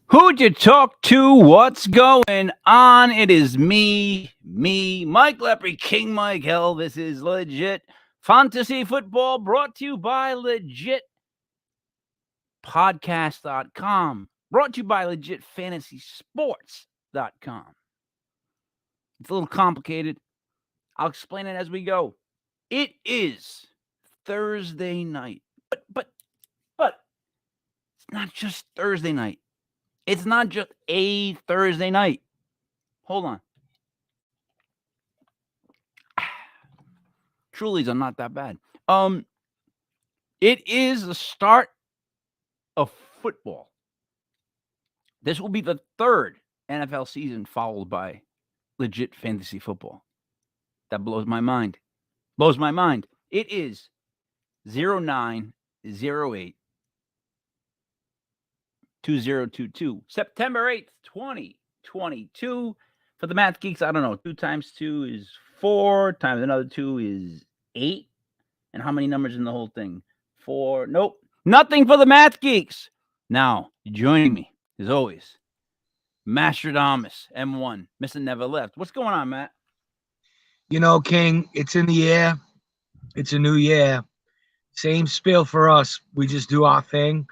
Who'd you talk to? What's going on? It is me, Mike Lepre, King Mike. Hell, this is legit fantasy football brought to you by legitpodcast.com, brought to you by legitfantasysports.com. It's a little complicated. I'll explain it as we go. It is Thursday night, but it's not just Thursday night. It's not just a Thursday night. Hold on. Truly's are not that bad. It is the start of football. This will be the third NFL season followed by legit fantasy football. That blows my mind. Blows my mind. It is 0908 2022, September 8th, 2022. For the math geeks, I don't know. 2 times 2 is 4, times another 2 is 8. And how many numbers in the whole thing? 4. Nope. Nothing for the math geeks. Now, joining me, as always, Mastradamus, M1, Mr. Never Left. What's going on, Matt? You know, King, it's in the air. It's a new year. Same spiel for us. We just do our thing.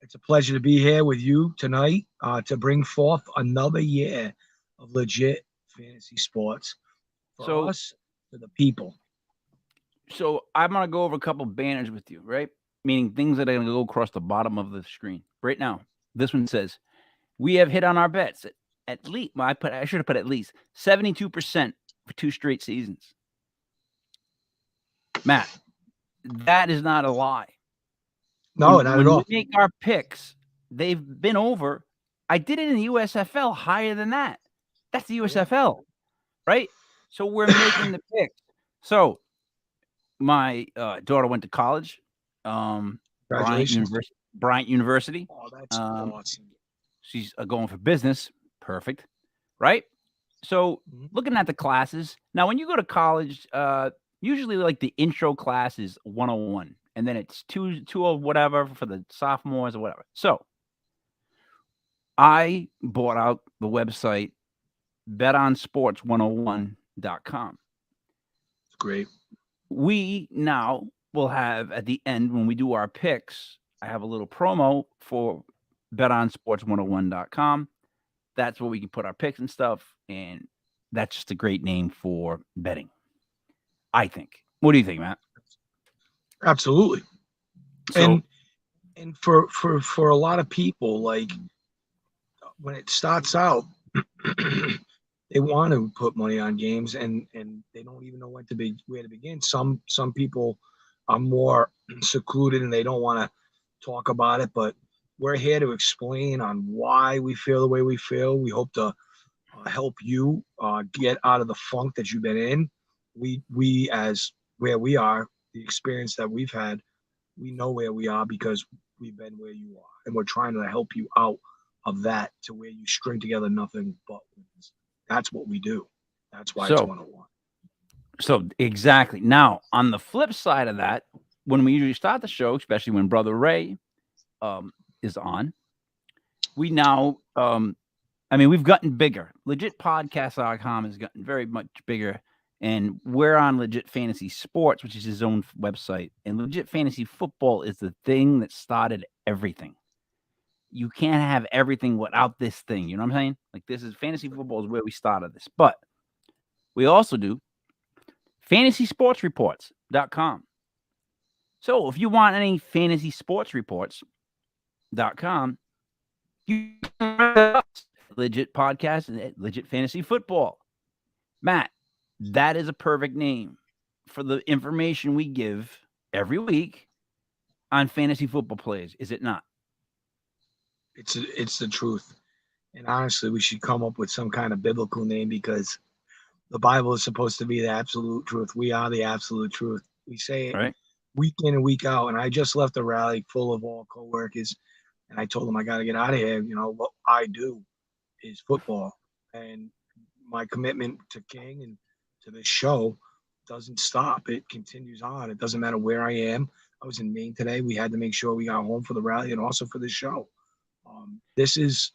It's a pleasure to be here with you tonight to bring forth another year of legit fantasy sports for us, for the people. So I'm going to go over a couple banners with you, right? Meaning things that are going to go across the bottom of the screen. Right now, this one says, we have hit on our bets at least, well, I should have put at least 72% for 2 straight seasons. Matt, that is not a lie. No, not at all. When we make our picks, they've been over. I did it in the USFL higher than that. That's the USFL, right? So we're making the picks. So my daughter went to college, Bryant University. Oh, that's awesome. She's going for business. Perfect, right? So looking at the classes now, when you go to college, usually like the intro class is 101, and then it's two or whatever for the sophomores or whatever. So I bought out the website betonsports101.com. It's great. We now will have at the end when we do our picks, I have a little promo for betonsports101.com. That's where we can put our picks and stuff, and that's just a great name for betting, I think. What do you think, Matt? Absolutely. So, and for a lot of people, like when it starts out, they want to put money on games and they don't even know where to begin. Some people are more secluded and they don't want to talk about it, but we're here to explain on why we feel the way we feel. We hope to help you get out of the funk that you've been in. We as where we are, the experience that we've had, we know where we are because we've been where you are, and we're trying to help you out of that to where you string together nothing but wins. That's what we do. That's why it's 101. So exactly. Now, on the flip side of that, when we usually start the show, especially when Brother Ray is on, we now, we've gotten bigger. Legitpodcast.com has gotten very much bigger. And we're on Legit Fantasy Sports, which is his own website. And Legit Fantasy Football is the thing that started everything. You can't have everything without this thing. You know what I'm saying? Like, this is fantasy football is where we started this. But we also do fantasysportsreports.com. So if you want any fantasy sports reports.com, you legit podcast and legit fantasy football. Matt, that is a perfect name for the information we give every week on fantasy football players, is it not? It's the truth. And honestly, we should come up with some kind of biblical name because the Bible is supposed to be the absolute truth. We are the absolute truth. We say it week in and week out. And I just left a rally full of all coworkers, and I told them I got to get out of here. You know, what I do is football, and my commitment to King and to this show doesn't stop. It continues on. It doesn't matter where I am. I was in Maine today. We had to make sure we got home for the rally and also for the show. This is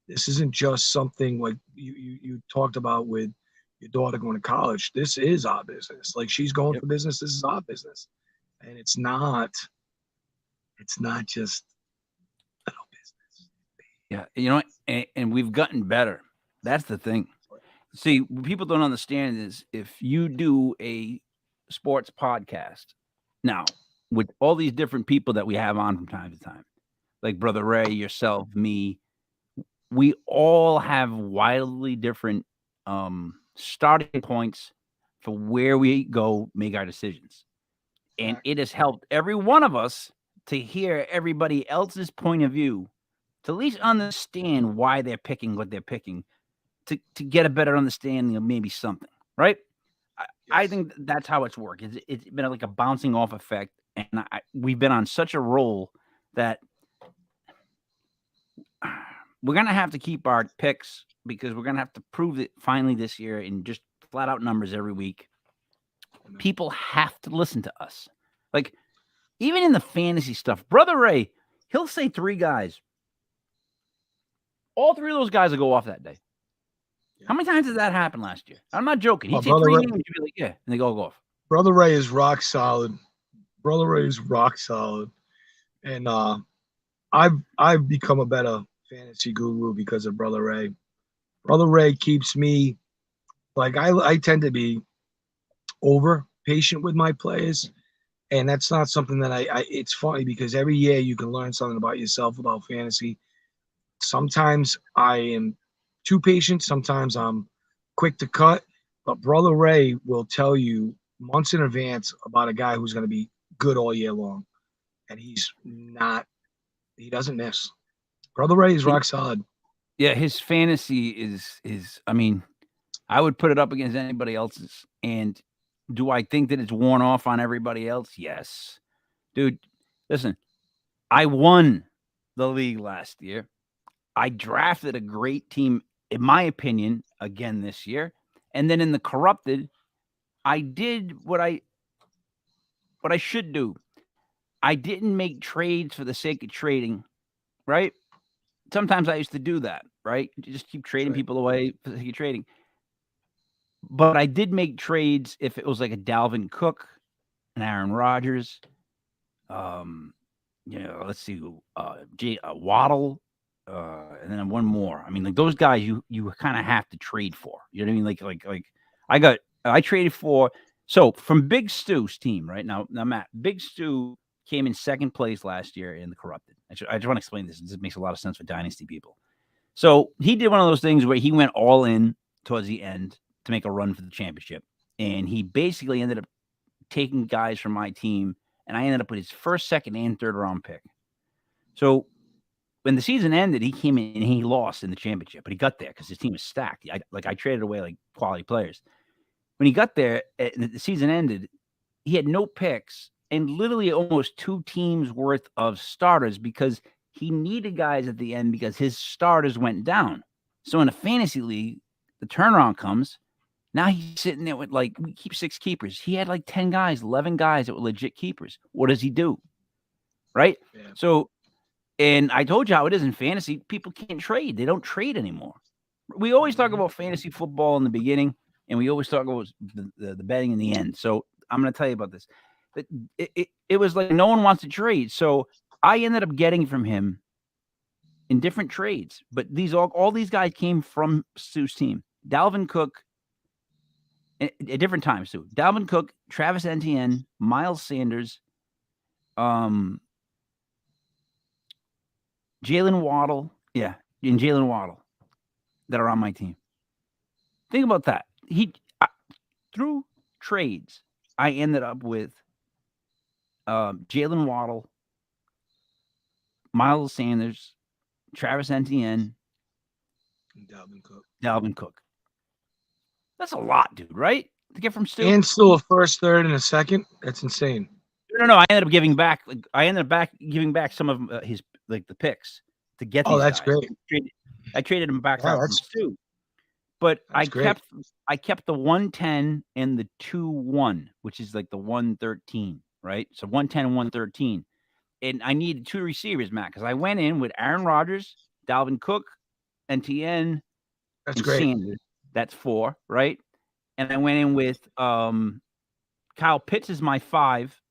This isn't just something like you talked about with your daughter going to college. This is our business. Like she's going Yep. for business. This is our business, and it's not just our business. Yeah, you know, and we've gotten better. That's the thing. See, what people don't understand is if you do a sports podcast now with all these different people that we have on from time to time, like Brother Ray, yourself, me, we all have wildly different starting points for where we go make our decisions. And it has helped every one of us to hear everybody else's point of view, to at least understand why they're picking what they're picking, to get a better understanding of maybe something, right? I think that's how it's worked. It's been like a bouncing off effect, and we've been on such a roll that we're gonna have to keep our picks because we're gonna have to prove it finally this year in just flat out numbers every week. People have to listen to us. Like even in the fantasy stuff, Brother Ray, he'll say 3 guys. All 3 of those guys will go off that day. How many times did that happen last year? I'm not joking. He'd say 3 names, you'd be like, yeah, and they go off. Brother Ray is rock solid. Brother Ray is rock solid. And I've become a better fantasy guru because of Brother Ray. Brother Ray keeps me like I tend to be over patient with my players. And that's not something that I it's funny because every year you can learn something about yourself about fantasy. Sometimes I am too patient, sometimes I'm quick to cut, but Brother Ray will tell you months in advance about a guy who's going to be good all year long. And he doesn't miss. Brother Ray is rock solid. Yeah, his fantasy is I mean, I would put it up against anybody else's. And do I think that it's worn off on everybody else? Yes. Dude, listen, I won the league last year. I drafted a great team, in my opinion, again this year. And then in the corrupted, I did what I should do. I didn't make trades for the sake of trading, right? Sometimes I used to do that, right? Just keep trading people away for the sake of trading. But I did make trades if it was like a Dalvin Cook, an Aaron Rodgers, let's see, Waddle, and then one more. I mean, like those guys, you kind of have to trade for. You know what I mean? Like I traded for. So from Big Stu's team, right now, Matt, Big Stu came in second place last year in the corrupted. I just want to explain this. This makes a lot of sense for dynasty people. So he did one of those things where he went all in towards the end to make a run for the championship. And he basically ended up taking guys from my team, and I ended up with his first, second, and third round pick. So when the season ended, he came in and he lost in the championship, but he got there because his team was stacked. I traded away like quality players. When he got there, and the season ended, he had no picks and literally almost 2 teams worth of starters because he needed guys at the end because his starters went down. So in a fantasy league, the turnaround comes. Now he's sitting there with we keep 6 keepers. He had like 10 guys, 11 guys that were legit keepers. What does he do? Right? Yeah. So, and I told you how it is in fantasy. People can't trade. They don't trade anymore. We always talk about fantasy football in the beginning, and we always talk about the betting in the end. So I'm going to tell you about this. It was like no one wants to trade. So I ended up getting from him in different trades. But all these guys came from Stu's team. Dalvin Cook, at different times too. Dalvin Cook, Travis Etienne, Miles Sanders, Jalen Waddle, and Jalen Waddle that are on my team. Think about that. Through trades, I ended up with Jalen Waddle, Miles Sanders, Travis Etienne, and Dalvin Cook. That's a lot, dude, right? To get from Stu. And still a first, third, and a second. That's insane. No. I ended up giving back. Giving back some of his the picks to get. Oh, that's guys. great. I traded him back out from Stu. But I kept the 110 and the 2-1, which is like the 113, right? So 110 and 113. And I needed 2 receivers, Matt, because I went in with Aaron Rodgers, Dalvin Cook, NTN, That's and great. Sanders. That's 4, right? And I went in with Kyle Pitts is my 5.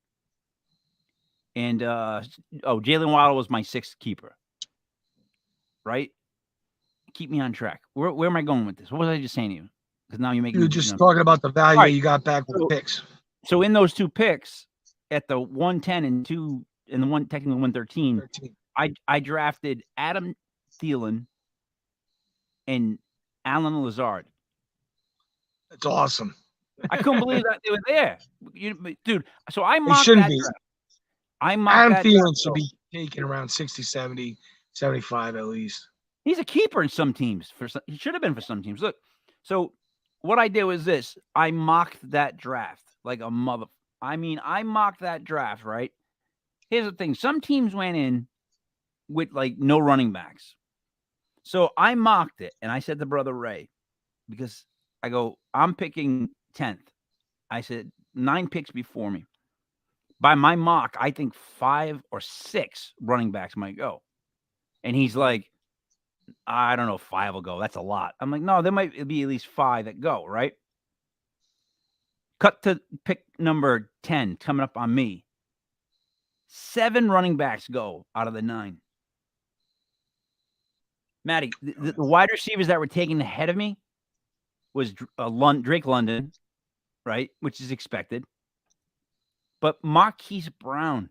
And Jalen Waddle was my 6th keeper. Right? Keep me on track. Where am I going with this? What was I just saying to you? Because now you're making. You were just talking about the value right. you got back with the picks. So in those 2 picks, at the 110 and 2 and the one technically 113, I drafted Adam Thielen and Alan Lazard. That's awesome. I couldn't believe that they were there, dude. So I mocked that draft. I mocked Adam that Thielen draft, should be taken around 60, 70, 75 at least. He's a keeper in some teams. He should have been for some teams. Look, so what I did was this. I mocked that draft like a mother. I mean, I mocked that draft, right? Here's the thing. Some teams went in with like no running backs. So I mocked it, and I said to Brother Ray, because I go, I'm picking 10th. I said 9 picks before me. By my mock, I think 5 or 6 running backs might go. And he's like, I don't know, 5 will go. That's a lot. I'm like, no, there might be at least 5 that go, right? Cut to pick number 10 coming up on me. 7 running backs go out of the 9. Matty, the wide receivers that were taken ahead of me was Drake London, right? Which is expected. But Marquise Brown,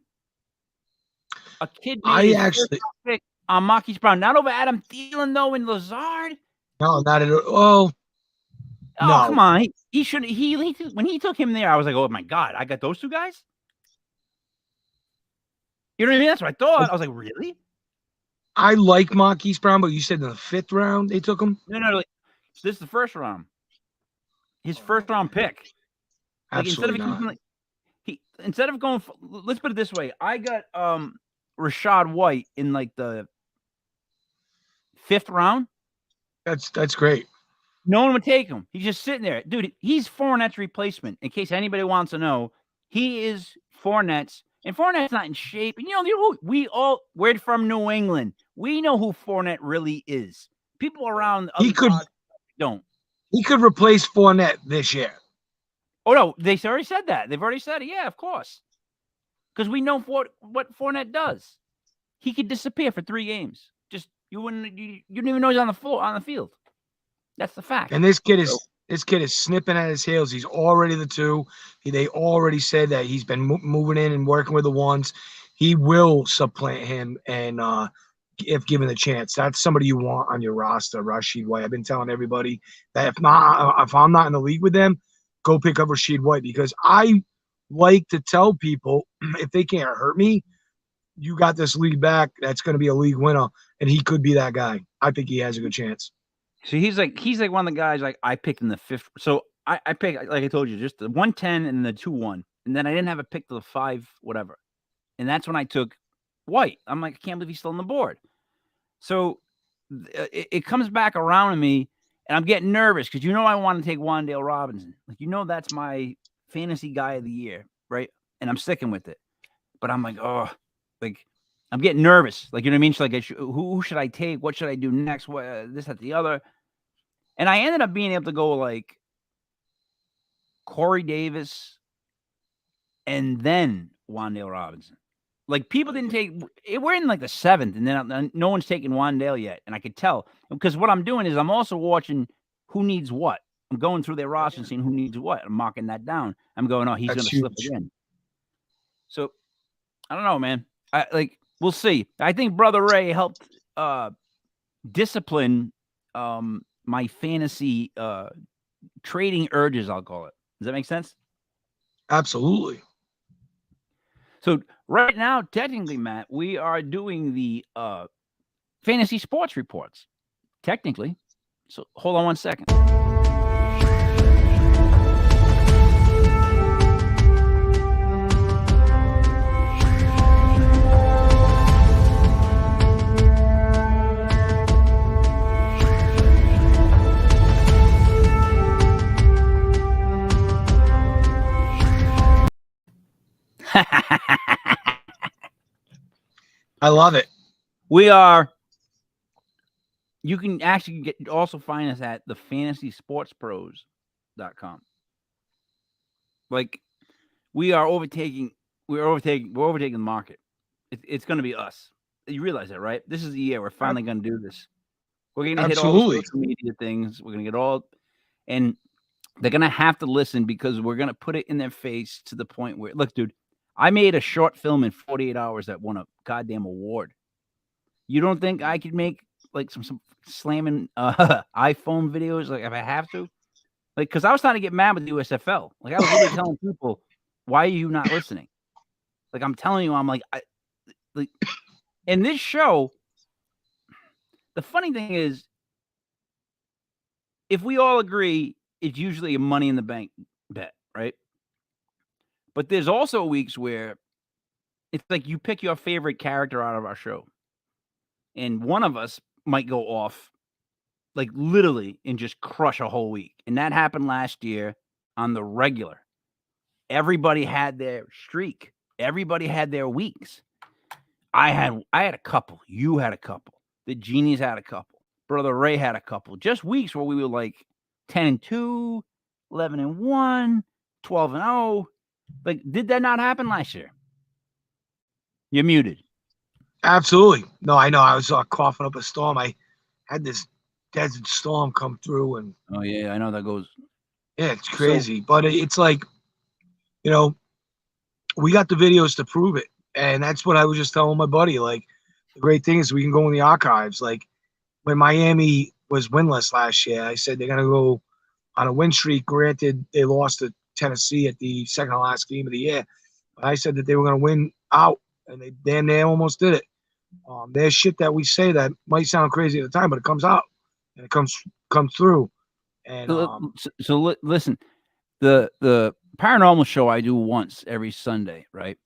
a kid. I actually pick on Marquise Brown, not over Adam Thielen though, and Lazard. No, not at all. Oh, no. Come on. He should. He when he took him there, I was like, oh my God, I got those 2 guys. You know what I mean? That's what I thought. I was like, really? I like Marquise Brown, but you said in the 5th round they took him? No. This is the 1st round. His 1st round pick. Like, absolutely not. Instead of going, let's put it this way. I got Rachaad White in like the 5th round. That's great. No one would take him. He's just sitting there. Dude, he's Fournette's replacement. In case anybody wants to know, he is Fournette's. And Fournette's not in shape. And, we're from New England. We know who Fournette really is. People around don't. He could replace Fournette this year. Oh, no, they already said that. They've already said it. Yeah, of course. Because we know what Fournette does. He could disappear for 3 games. Just you don't even know he's on the field. That's the fact. And this kid is snipping at his heels. He's already the 2. They already said that he's been moving in and working with the 1s. He will supplant him, and if given the chance, that's somebody you want on your roster, Rachaad White. I've been telling everybody that if I'm not in the league with them, go pick up Rachaad White, because I like to tell people, if they can't hurt me, you got this league back. That's going to be a league winner, and he could be that guy. I think he has a good chance. So he's like one of the guys like I picked in the 5th. So I picked, like I told you, just the 110 and the 2-1, and then I didn't have a pick to the 5 whatever, and that's when I took White. I'm like, I can't believe he's still on the board. So it comes back around to me. And I'm getting nervous because I want to take Wan'Dale Robinson. Like, that's my fantasy guy of the year, right? And I'm sticking with it. But I'm like, oh, like, I'm getting nervous. Like, you know what I mean? So, like, who should I take? What should I do next? What, this, that, the other. And I ended up being able to go, like, Corey Davis and then Wan'Dale Robinson. Like, people didn't take – we're in, like, the 7th, and then no one's taken Wan'Dale yet. And I could tell. Because what I'm doing is I'm also watching who needs what. I'm going through their roster and seeing who needs what. I'm marking that down. I'm going, oh, he's going to slip again. So, I don't know, man. We'll see. I think Brother Ray helped discipline my fantasy trading urges, I'll call it. Does that make sense? Absolutely. So right now, technically, Matt, we are doing the fantasy sports reports. Technically. So hold on 1 second. I love it. We are You can actually also find us at the fantasysportspros.com. Like we're overtaking the market. It's going to be us. You realize that, right? This is the year we're finally going to do this. We're going to hit all the Absolutely. social media things. We're going to get all, and they're going to have to listen because we're going to put it in their face to the point where, look, dude, I made a short film in 48 hours that won a goddamn award. You don't think I could make like some slamming iPhone videos like if I have to? Like, because I was trying to get mad with the USFL. Like, I was literally telling people, why are you not listening? Like, I'm telling you, I'm like, in this show, the funny thing is, if we all agree, it's usually a money in the bank bet, right? But there's also weeks where it's like you pick your favorite character out of our show, and one of us might go off, like literally, and just crush a whole week. And that happened last year on the regular. Everybody had their streak. Everybody had their weeks. I had a couple. You had a couple. The Genies had a couple. Brother Ray had a couple. Just weeks where we were like 10-2, 11-1, 12-0. Like, did that not happen last year? You're muted. Absolutely. No, I know. I was coughing up a storm. I had this desert storm come through, and Oh yeah, I know that goes. yeah, it's crazy. But it's like, you know, we got the videos to prove it, and that's what I was just telling my buddy. Like, the great thing is we can go in the archives. Like when Miami was winless last year, I said they're gonna go on a win streak. Granted, they lost to Tennessee at the second to last game of the year, but I said that they were gonna win out, and they damn near almost did it. There's shit that we say that might sound crazy at the time, but it comes out and it comes through. And Listen, the paranormal show I do once every Sunday, right,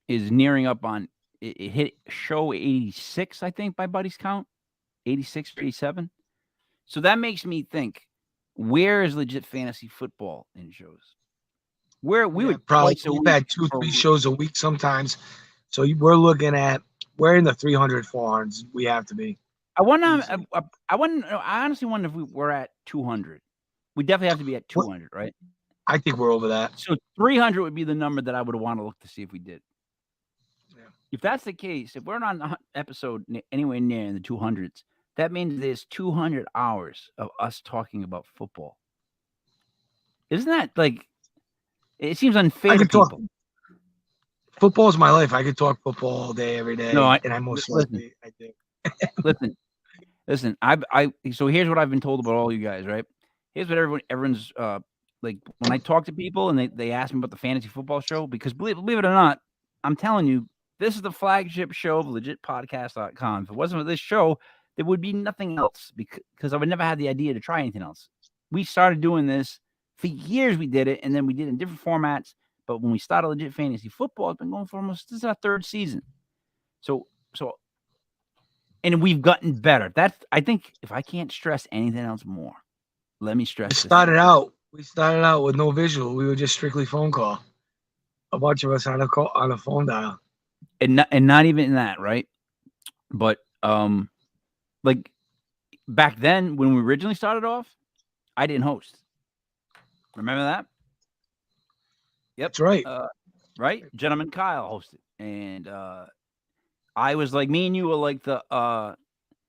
is nearing up on it hit show 86, I think, by Buddy's count, 86 or 87. So that makes me think, where is legit fantasy football in shows? Where we would probably twice a we've week had 2-3 shows a week sometimes. So we're looking at we're in the 300, 400s. We have to be. I honestly wonder if we were at 200. We definitely have to be at 200, right? I think we're over that. So 300 would be the number that I would want to look to see if we did. Yeah. If that's the case, if we're on the episode anywhere near in the 200s, that means there's 200 hours of us talking about football. Isn't that like? It seems unfair to people. Football is my life. I could talk football all day, every day, and I most likely I do. Listen. So here's what I've been told about all you guys, right? Here's what everyone's like when I talk to people and they ask me about the fantasy football show, because believe it or not, I'm telling you, this is the flagship show of legitpodcast.com. If it wasn't for this show, there would be nothing else, because I would never have the idea to try anything else. We started doing this for years. We did it, and then we did it in different formats. But when we started Legit Fantasy Football, it's been going for this is our third season. So, and we've gotten better. I think if I can't stress anything else more, let me stress. We started out with no visual. We were just strictly phone call. A bunch of us on a phone dial. And not even that, right? But like back then when we originally started off, I didn't host. Remember that? Yep. That's right. Right? Gentleman Kyle hosted. And I was like, me and you were like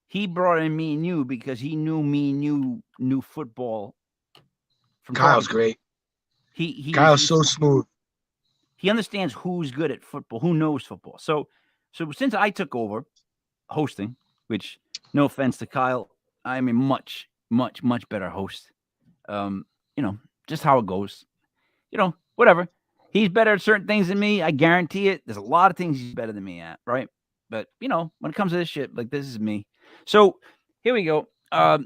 he brought in me and you because he knew me and you knew football. Kyle's great. Kyle's so smooth. He understands who's good at football, who knows football. So since I took over hosting, which no offense to Kyle, I'm a much, much, much better host. Just how it goes. Whatever. He's better at certain things than me. I guarantee it. There's a lot of things he's better than me at, right? But, when it comes to this shit, like, this is me. So here we go. But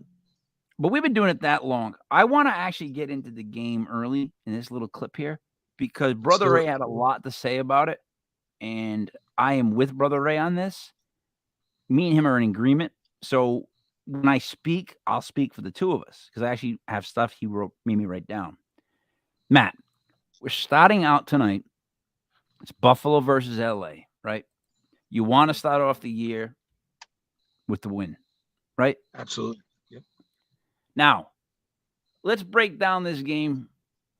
we've been doing it that long. I want to actually get into the game early in this little clip here, because Brother Ray had a lot to say about it. And I am with Brother Ray on this. Me and him are in agreement. So when I speak, I'll speak for the two of us, because I actually have stuff he made me write down. Matt, we're starting out tonight. It's Buffalo versus LA, right? You want to start off the year with the win. right? Absolutely. Yep. Now, let's break down this game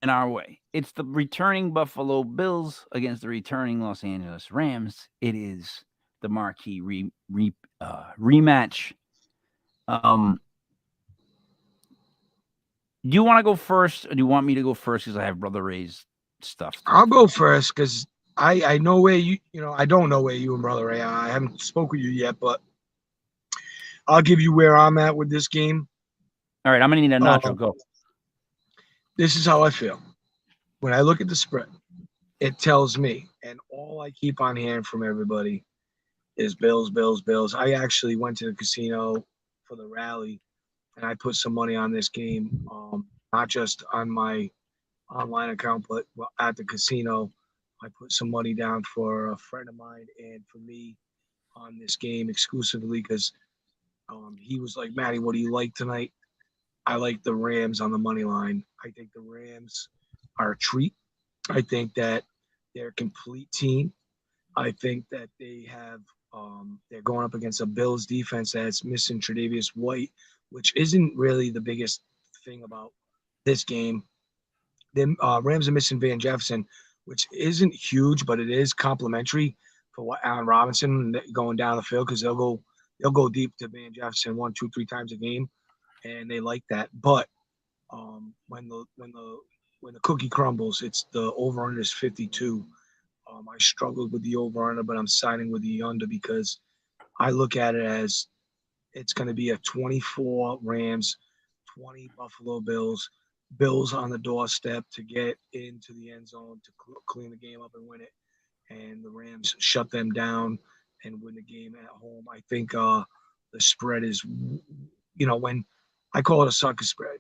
in our way. It's the returning Buffalo Bills against the returning Los Angeles Rams. It is the marquee rematch. Do you want to go first, or do you want me to go first? Because I have Brother Ray's stuff. I'll go first because I know where I don't know where you and Brother Ray are. I haven't spoke with you yet, but I'll give you where I'm at with this game. All right, I'm gonna need a nacho. Go. This is how I feel. When I look at the spread, it tells me, and all I keep on hearing from everybody is Bills, Bills, Bills. I actually went to the casino for the rally, and I put some money on this game, not just on my online account, but at the casino. I put some money down for a friend of mine and for me on this game exclusively because he was like, Matty, what do you like tonight? I like the Rams on the money line. I think the Rams are a treat. I think that they're a complete team. I think that they're going up against a Bills defense that's missing Tre'Davious White, which isn't really the biggest thing about this game. The Rams are missing Van Jefferson, which isn't huge, but it is complimentary for what Allen Robinson going down the field because they'll go deep to Van Jefferson 1, 2, 3 times a game, and they like that. But when the cookie crumbles, it's the over under is 52. I struggled with the over under, but I'm siding with the under because I look at it as it's going to be a 24 Rams, 20 Buffalo Bills. Bills on the doorstep to get into the end zone to clean the game up and win it, and the Rams shut them down and win the game at home. I think the spread is, when I call it a sucker spread,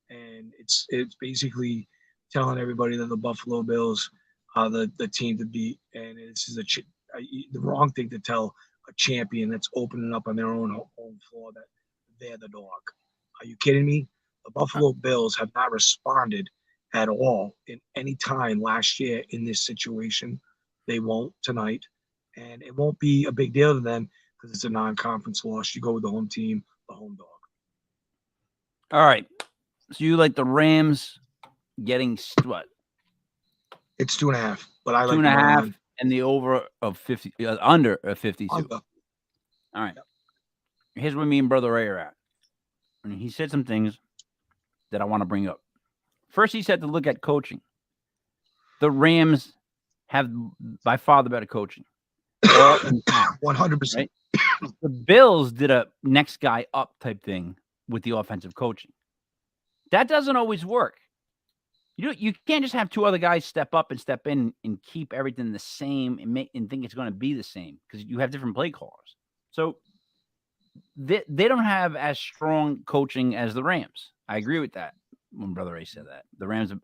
and it's basically telling everybody that the Buffalo Bills are the team to beat, and this is the wrong thing to tell a champion that's opening up on their own home floor that they're the dog. Are you kidding me? The Buffalo Bills have not responded at all in any time last year in this situation. They won't tonight, and it won't be a big deal to them because it's a non-conference loss. You go with the home team, the home dog. All right. So you like the Rams getting what? It's 2.5, but I like 2.5 and the over of 50, under of 52. Under. All right. Yep. Here's where me and Brother Ray are at. And he said some things that I want to bring up. First, he said to look at coaching. The Rams have by far the better coaching. 100%. Right? The Bills did a next guy up type thing with the offensive coaching. That doesn't always work. You can't just have two other guys step up and step in and keep everything the same and think it's going to be the same because you have different play callers. So they don't have as strong coaching as the Rams. I agree with that when Brother Ray said that. The Rams are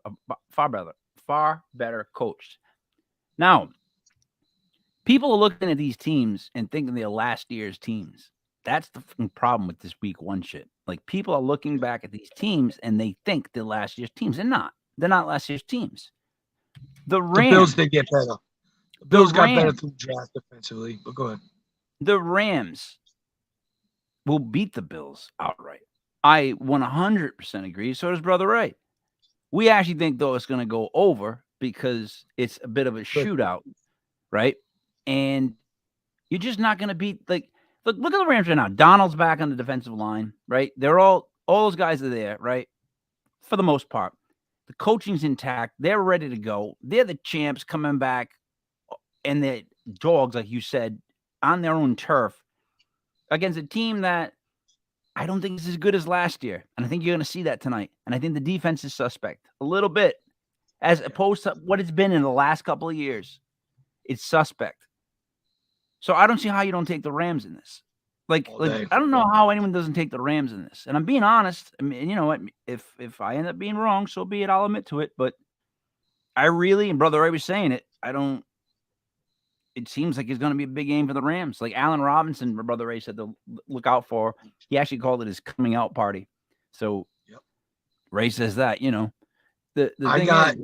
far better coached. Now, people are looking at these teams and thinking they're last year's teams. That's the problem with this week 1 shit. Like, people are looking back at these teams and they think they're last year's teams. They're not. They're not last year's teams. The Bills did get better. The Bills got better through draft defensively, but go ahead. The Rams will beat the Bills outright. I 100% agree. So does Brother Ray. We actually think, though, it's going to go over because it's a bit of a shootout, right? And you're just not going to beat, like, look at the Rams right now. Donald's back on the defensive line, right? They're all those guys are there, right? For the most part. The coaching's intact. They're ready to go. They're the champs coming back, and they're dogs, like you said, on their own turf against a team that I don't think is as good as last year. And I think you're going to see that tonight. And I think the defense is suspect a little bit as opposed to what it's been in the last couple of years. It's suspect. So I don't see how you don't take the Rams in this. Like I don't know how anyone doesn't take the Rams in this. And I'm being honest. I mean, you know what? If I end up being wrong, so be it. I'll admit to it. But I really, and Brother Ray was saying it, it seems like it's going to be a big game for the Rams. Like Allen Robinson, my Brother Ray said to look out for. He actually called it his coming out party. So Ray says that, the thing is,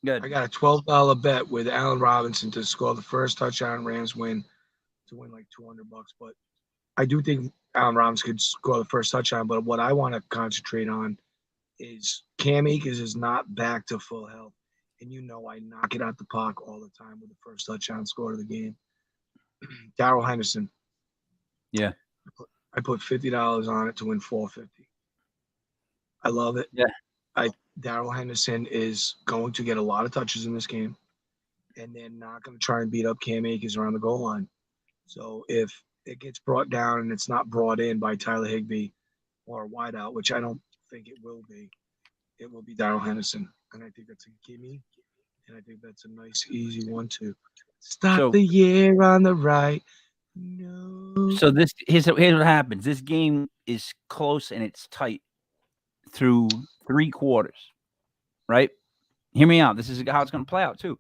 good. I got a $12 bet with Allen Robinson to score the first touchdown Rams win to win like $200. But I do think Allen Robinson could score the first touchdown. But what I want to concentrate on is Cam Akers is not back to full health. And I knock it out the park all the time with the first touchdown score of the game. Darrell Henderson. Yeah. I put $50 on it to win $450. I love it. Yeah. Darrell Henderson is going to get a lot of touches in this game, and they're not going to try and beat up Cam Akers around the goal line. So if it gets brought down and it's not brought in by Tyler Higbee or a wideout, which I don't think it will be Darrell Henderson. And I think that's a gimme. And I think that's a nice, easy 1-2. Start the year on the right. No. So here's what happens. This game is close and it's tight through 3 quarters, right? Hear me out. This is how it's going to play out too.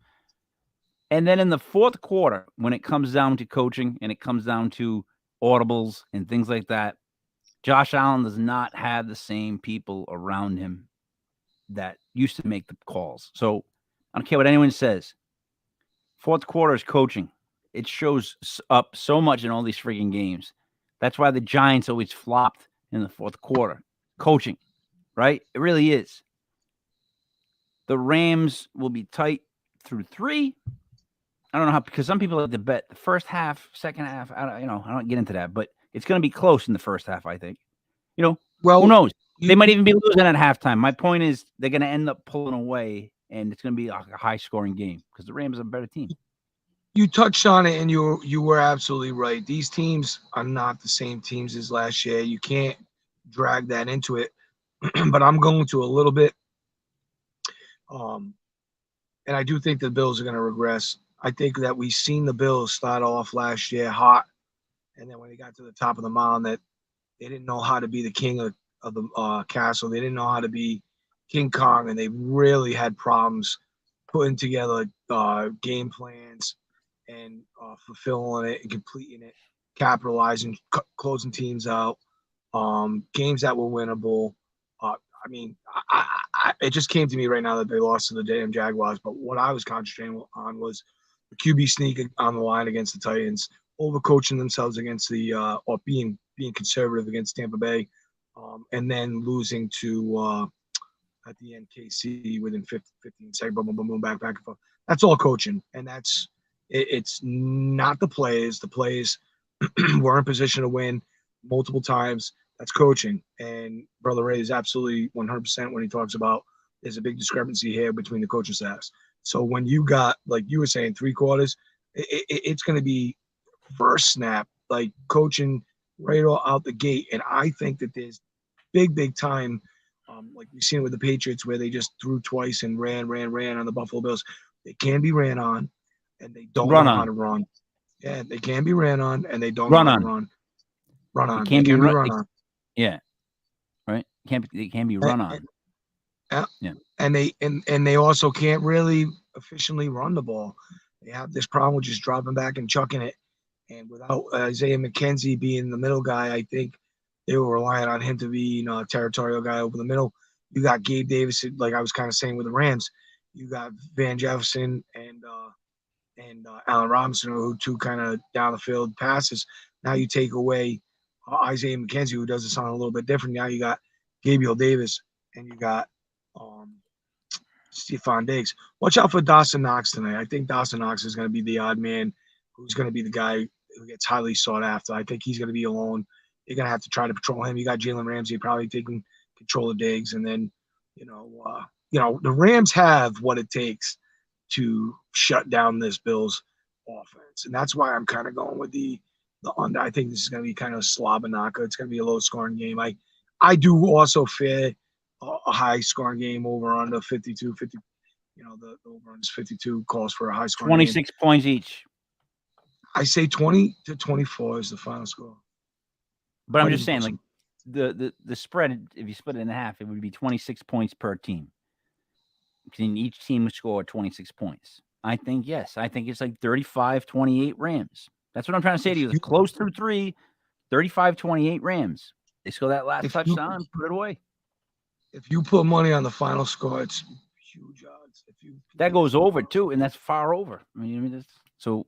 And then in the 4th quarter, when it comes down to coaching and it comes down to audibles and things like that, Josh Allen does not have the same people around him that used to make the calls. So I don't care what anyone says. 4th quarter is coaching. It shows up so much in all these freaking games. That's why the Giants always flopped in the 4th quarter. Coaching, right? It really is. The Rams will be tight through 3. I don't know how, because some people like to bet the first half, second half. I don't get into that, but it's going to be close in the first half, I think. Well, who knows? They might even be losing at halftime. My point is they're going to end up pulling away, and it's going to be a high-scoring game because the Rams are a better team. You touched on it, and you were absolutely right. These teams are not the same teams as last year. You can't drag that into it, but I'm going to a little bit. And I do think the Bills are going to regress. I think that we've seen the Bills start off last year hot, and then when they got to the top of the mound, that they didn't know how to be the king of the castle. They didn't know how to be King Kong, and they really had problems putting together game plans and fulfilling it and completing it, capitalizing, closing teams out, games that were winnable. It just came to me right now that they lost to the damn Jaguars, but what I was concentrating on was the QB sneak on the line against the Titans, overcoaching themselves against or being conservative against Tampa Bay, and then losing to at the end KC within 15 seconds, boom, boom, boom, boom, back and forth. That's all coaching, and it's not the plays. The plays were in position to win multiple times. That's coaching, and Brother Ray is absolutely 100% when he talks about there's a big discrepancy here between the coaching staffs. So when you got, like you were saying, 3 quarters, it's going to be first snap, like coaching right out the gate. And I think that there's big time, like we've seen with the Patriots, where they just threw twice and ran on the Buffalo Bills. They can be ran on, and they don't know how to run. Yeah, they can be ran on, and they don't know how to run. Run on. They can be run on. Yeah, right. It can be run on. Yeah. And they also can't really efficiently run the ball. They have this problem with just dropping back and chucking it. And without Isaiah McKenzie being the middle guy, I think they were relying on him to be a territorial guy over the middle. You got Gabe Davis, like I was kind of saying with the Rams. You got Van Jefferson and Allen Robinson, who two kind of down the field passes. Now you take away Isaiah McKenzie, who does this on a little bit different. Now you got Gabriel Davis and you got Stephon Diggs. Watch out for Dawson Knox tonight. I think Dawson Knox is going to be the odd man who's going to be the guy who gets highly sought after. I think he's going to be alone. You're going to have to try to patrol him. You got Jalen Ramsey probably taking control of Diggs. And then, the Rams have what it takes to shut down this Bills offense. And that's why I'm kind of going with the under. I think this is going to be kind of Slabanaka. It's going to be a low-scoring game. I do also fear a high-scoring game over under 52, 50. The over is 52, calls for a high-scoring 26 game. points each. I say 20-24 is the final score. But I'm just saying, like, the spread, if you split it in half, it would be 26 points per team. And each team would score 26 points. I think, yes. I think it's like 35-28 Rams. That's what I'm trying to say to you. It's close through 3, 35-28 Rams. They score that last touchdown, put it away. If you put money on the final score, it's huge odds. That goes over, too, and that's far over. So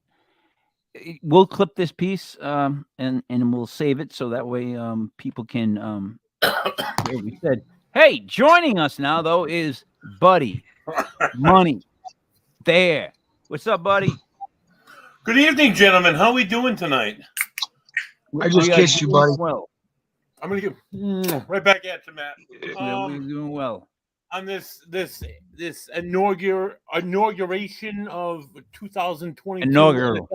we'll clip this piece and we'll save it so that way people can hear what we said. Hey, joining us now though is Buddy Money there. What's up, buddy? Good evening, gentlemen. How are we doing tonight? I just kissed you, buddy. Well, I'm gonna give right back at you, Matt. we're doing well. On this inauguration of 2022. Inaugural.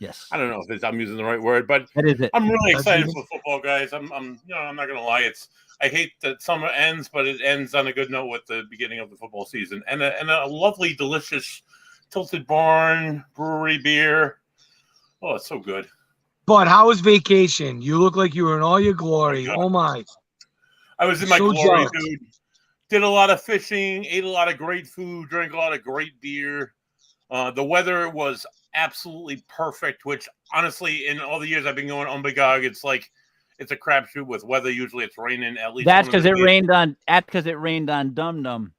Yes. I don't know if I'm using the right word, but That is it. I'm really excited for football, guys. I'm not gonna lie. I hate that summer ends, but it ends on a good note with the beginning of the football season and a lovely, delicious Tilted Barn Brewery beer. Oh, it's so good. But how was vacation? You look like you were in all your glory. Oh my! I was in my So glory, jealous. dude. Did a lot of fishing, ate a lot of great food, drank a lot of great beer. The weather was absolutely perfect, which honestly, in all the years I've been going on Begog, it's a crapshoot with weather. Usually it's raining at least. That's because it rained on. That's because it rained on Dum Dum.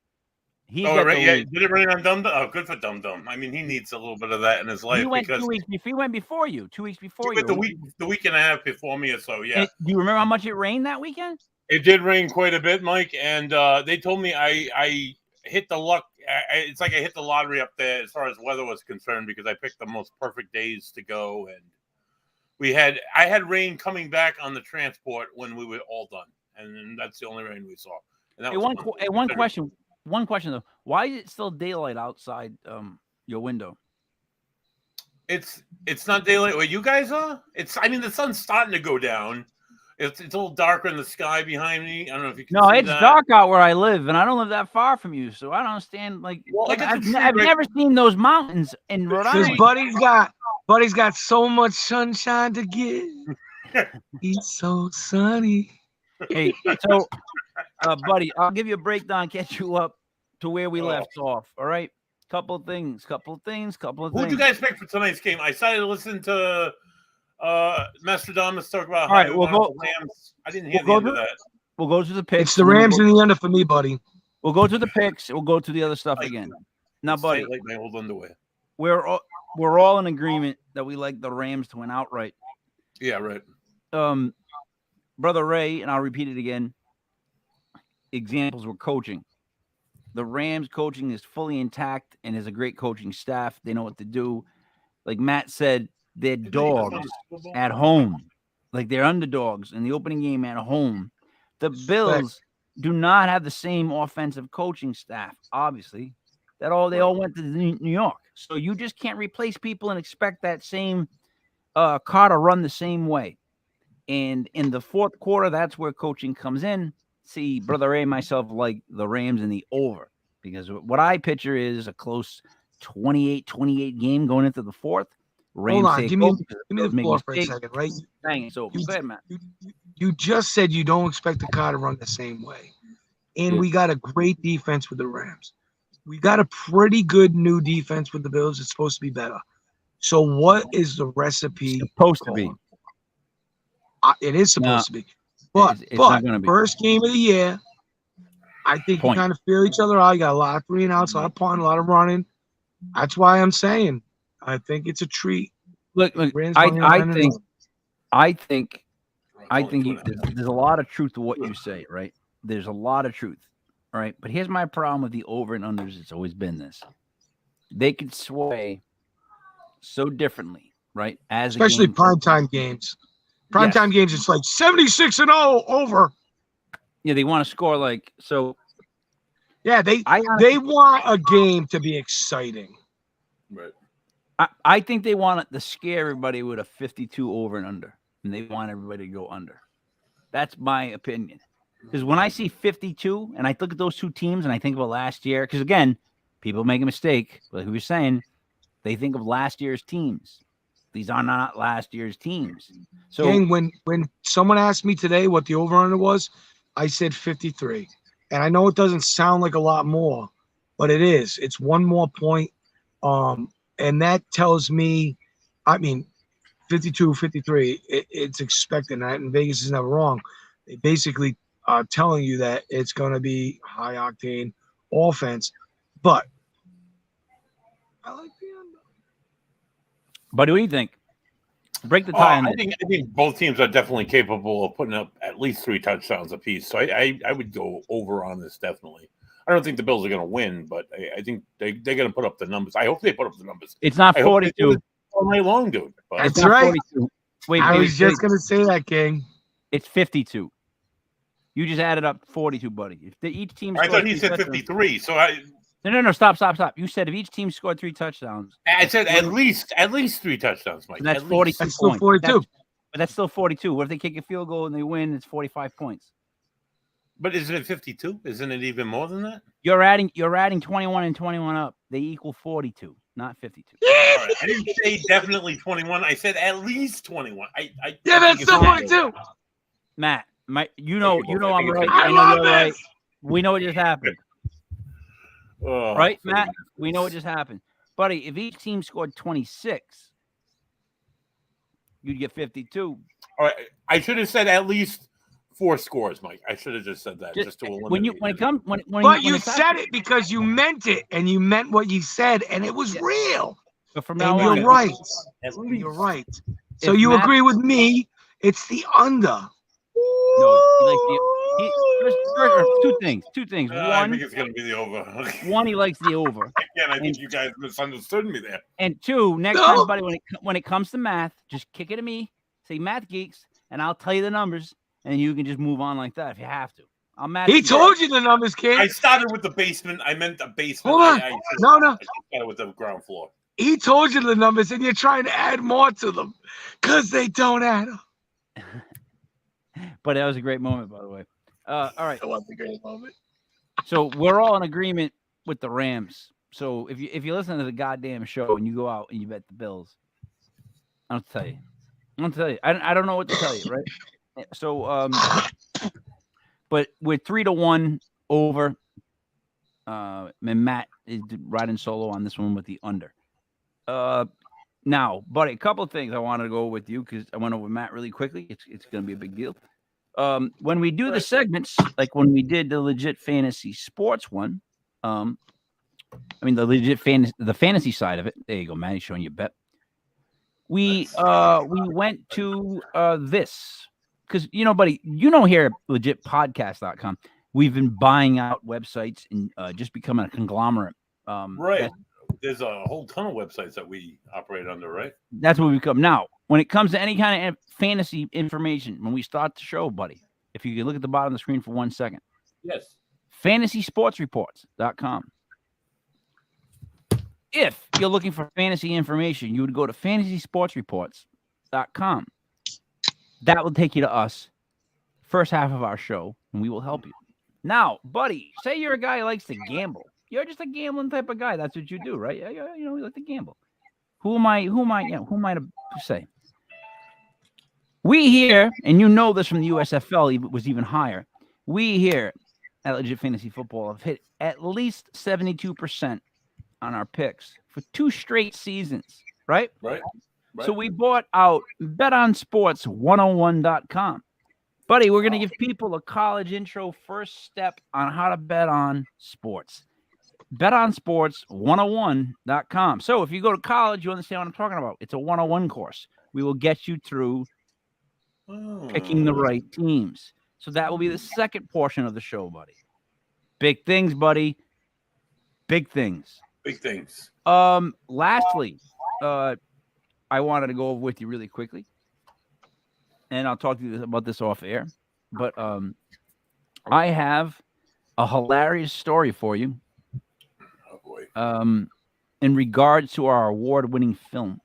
He got the Yeah. lead. Did it rain on Dum Dum? Oh, good for Dum Dum. I mean, he needs a little bit of that in his life He went because 2 weeks. He went before you. 2 weeks before you. the week and a half before me or so. Yeah. Do you remember how much it rained that weekend? It did rain quite a bit, Mike, and they told me I hit the luck. It's like I hit the lottery up there as far as weather was concerned because I picked the most perfect days to go, and I had rain coming back on the transport when we were all done, and that's the only rain we saw. And that was fun. One question though: why is it still daylight outside your window? It's not daylight where you guys are. The sun's starting to go down. It's a little darker in the sky behind me. I don't know if you can see it's that. dark out where I live, and I don't live that far from you, so I don't understand. I've never seen those mountains in Rhode Because Island. Buddy's got so much sunshine to give. He's so sunny. Hey, so, buddy, I'll give you a breakdown, catch you up to where we left off. All right, couple of things. Who'd you guys pick for tonight's game? I decided to listen to Mastradamus talk about the Rams. I didn't hear the end of that. We'll go to the picks. It's the Rams in the under for me, buddy. We'll go to the picks. We'll go to the other stuff again. Now, buddy, like my old underwear. We're all in agreement that we like the Rams to win outright. Yeah, right. Brother Ray, and I'll repeat it again. Examples were coaching. The Rams coaching is fully intact and is a great coaching staff. They know what to do. Like Matt said, they're dogs at home. Like they're underdogs in the opening game at home. The Bills do not have the same offensive coaching staff, obviously. They all went to New York. So you just can't replace people and expect that same car to run the same way. And in the fourth quarter, that's where coaching comes in. See, Brother Ray and myself like the Rams in the over because what I picture is a close 28-28 game going into the fourth. Rams Hold on, give me the floor for a second, right? Dang, it's over. Go ahead, Matt. You just said you don't expect the car to run the same way. And we got a great defense with the Rams. We got a pretty good new defense with the Bills. It's supposed to be better. So what is the recipe? Supposed to be. It is supposed to be. But first game of the year, I think you kind of feel each other out. You got a lot of 3 and outs, a lot of punting, a lot of running. That's why I'm saying I think it's a treat. Look, I think there's a lot of truth to what you say, right? There's a lot of truth, all right? But here's my problem with the over and unders. It's always been this. They could sway so differently, right? Especially primetime games. Primetime games, it's like 76-0 over. Yeah, they want to score like so. Yeah, they want a game to be exciting. Right. I think they want to scare everybody with a 52 over and under, and they want everybody to go under. That's my opinion. Because when I see 52, and I look at those two teams, and I think about last year, because again, people make a mistake. Like we were saying, they think of last year's teams. These are not last year's teams. So when someone asked me today what the over-under was, I said 53. And I know it doesn't sound like a lot more, but it is. It's one more point. And that tells me, 52, 53, it's expected. And Vegas is never wrong. They basically are telling you that it's going to be high-octane offense. But I like the under. Buddy, what do you think? Break the tie on I this. think both teams are definitely capable of putting up at least 3 touchdowns apiece. So I would go over on this definitely. I don't think the Bills are going to win, but I think they're going to put up the numbers. I hope they put up the numbers. It's not I hope they do 42. it all night long, dude. But That's It's not right. 42. Wait, I wait, was just wait. gonna say that, King. It's 52. You just added up 42, buddy. If each team I scored thought he three said touchdowns- 53. So No. Stop. You said if each team scored 3 touchdowns, I said at least 3 touchdowns, Mike. so that's At 42 least. That's still points. 42. But that's still 42. What if they kick a field goal and they win? It's 45 points. But isn't it 52? Isn't it even more than that? You're adding 21 and 21 up. They equal 42, not 52. All right. I didn't say definitely 21. I said at least 21. Yeah, that's still 42. Matt, you know I'm right. I I know love you're right. this. We know what just happened. Oh, Right, Matt? We know what just happened. Buddy, if each team scored 26, you'd get 52. All right. I should have said at least 4 scores, Mike. I should have just said that just to eliminate. When it comes when But you it's said it because you meant it, and you meant what you said, and it was real. But from now And on, you're right. At least. You're right. So If you Matt- agree with me? It's the under. No, he likes two things. I think it's going to be the over. One, he likes the over, Again, I think you guys misunderstood me there. and 2, next No. time, buddy, when it comes to math, just kick it to me. Say Math Geeks, and I'll tell you the numbers, and you can just move on like that if you have to. I'm mad. He told you the numbers, kid. I started with the basement. I meant the basement. Hold on. I No. started with the ground floor. He told you the numbers, and you're trying to add more to them because they don't add up. But that was a great moment, by the way. All right. That was a great moment. So we're all in agreement with the Rams. So if you listen to the goddamn show and you go out and you bet the Bills, I'll tell you. I don't know what to tell you, right? So but we're 3-1 over. And Matt is riding solo on this one with the under. Now, buddy, a couple of things I wanted to go with you because I went over Matt really quickly. It's going to be a big deal. When we do the segments, like when we did the legit fantasy sports one, the legit the fantasy side of it. There you go, Matt. He's showing you a bet. We went to this because buddy, here at legitpodcast.com, we've been buying out websites and just becoming a conglomerate. Right. There's a whole ton of websites that we operate under, right? That's what we become. Now, when it comes to any kind of fantasy information, when we start the show, buddy, if you can look at the bottom of the screen for 1 second, Yes. fantasysportsreports.com. If you're looking for fantasy information, you would go to fantasysportsreports.com. That will take you to us, first half of our show, and we will help you. Now, buddy, say you're a guy who likes to gamble. You're just a gambling type of guy. That's what you do, right? You like to gamble. Who am I to say? We here, and you know this from the USFL, was even higher. We here at Legit Fantasy Football have hit at least 72% on our picks for 2 straight seasons, right? Right. So we bought out betonsports101.com. Buddy, we're going to give people a college intro first step on how to bet on sports. betonsports101.com. So if you go to college, you understand what I'm talking about. It's a 101 course. We will get you through picking the right teams. So that will be the second portion of the show, buddy. Big things, buddy. Big things. Big things. Lastly, I wanted to go over with you really quickly, and I'll talk to you about this off air. But I have a hilarious story for you. Oh boy. In regards to our award-winning film.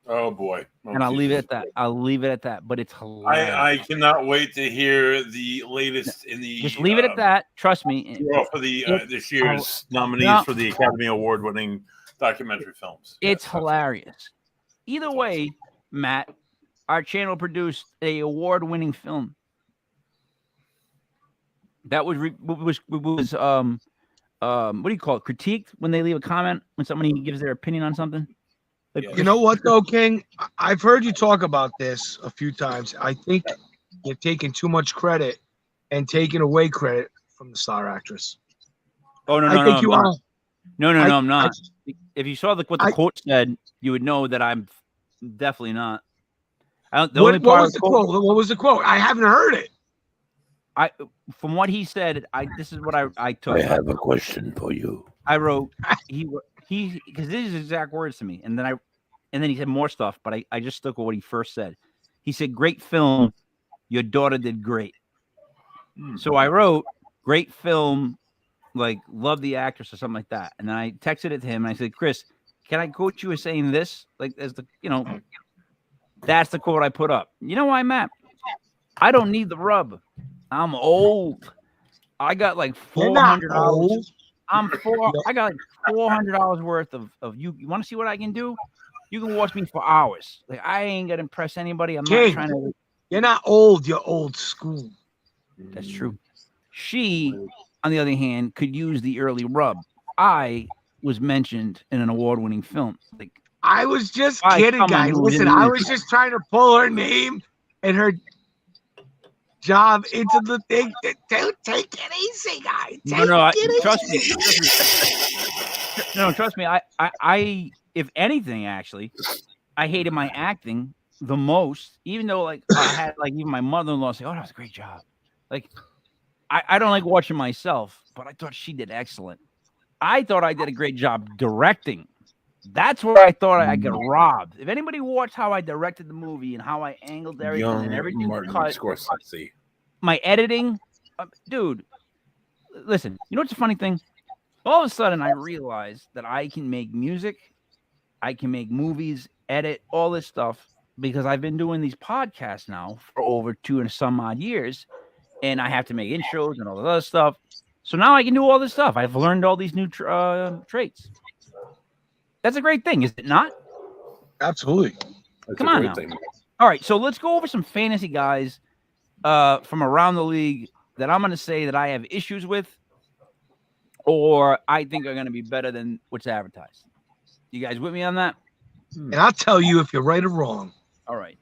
Oh boy. And I'll leave it at that. But it's hilarious. I cannot wait to hear the latest in the. Just leave it at that. Trust me. For this year's nominees for the Academy Award-winning documentary films. It's hilarious. Either way, Matt, our channel produced a award-winning film that was what do you call it? Critiqued when they leave a comment when somebody gives their opinion on something. You know what, though, King? I've heard you talk about this a few times. I think you're taking too much credit and taking away credit from the star actress. Oh no, I think you are. No, I'm not. If you saw what the quote said, you would know that I'm Definitely not. I don't, the What, only what part was the quote? What was the quote? I haven't heard it. from what he said, this is what I took. I have a question for you. I wrote he because these are exact words to me, and then he said more stuff, but I just stuck with what he first said. He said, "Great film, your daughter did great." So I wrote, "Great film, like love the actress" or something like that, and then I texted it to him and I said, "Chris, can I quote you as saying this? Like as the that's the quote I put up. You know why, Matt? I don't need the rub. I'm old. I got like You're not $400. old. I got like $400 worth of you. You want to see what I can do? You can watch me for hours. Like I ain't gonna impress anybody. I'm not King. trying to. You're not old. You're old school. That's true. She, on the other hand, could use the early rub. I was mentioned in an award-winning film. Like I was just By kidding, someone guys. who Listen, didn't I lose. was just trying to pull her name and her job into the thing. Don't take it easy, guys. trust me. No, trust me. I, if anything, actually, I hated my acting the most. Even though, like, I had like even my mother-in-law say, "Oh, that was a great job." Like, I don't like watching myself, but I thought she did excellent. I thought I did a great job directing. That's where I thought I got robbed. If anybody watched how I directed the movie and how I angled everything and everything Martin cut, Scorsese. my editing, dude, listen, you know what's the funny thing? All of a sudden, I realized that I can make music, I can make movies, edit, all this stuff because I've been doing these podcasts now for over 2 and some odd years, and I have to make intros and all this other stuff. So now I can do all this stuff. I've learned all these new traits. That's a great thing, is it not? Absolutely. That's Come a on great now. thing. All right, so let's go over some fantasy guys from around the league that I'm going to say that I have issues with or I think are going to be better than what's advertised. You guys with me on that? And I'll tell you if you're right or wrong. All right.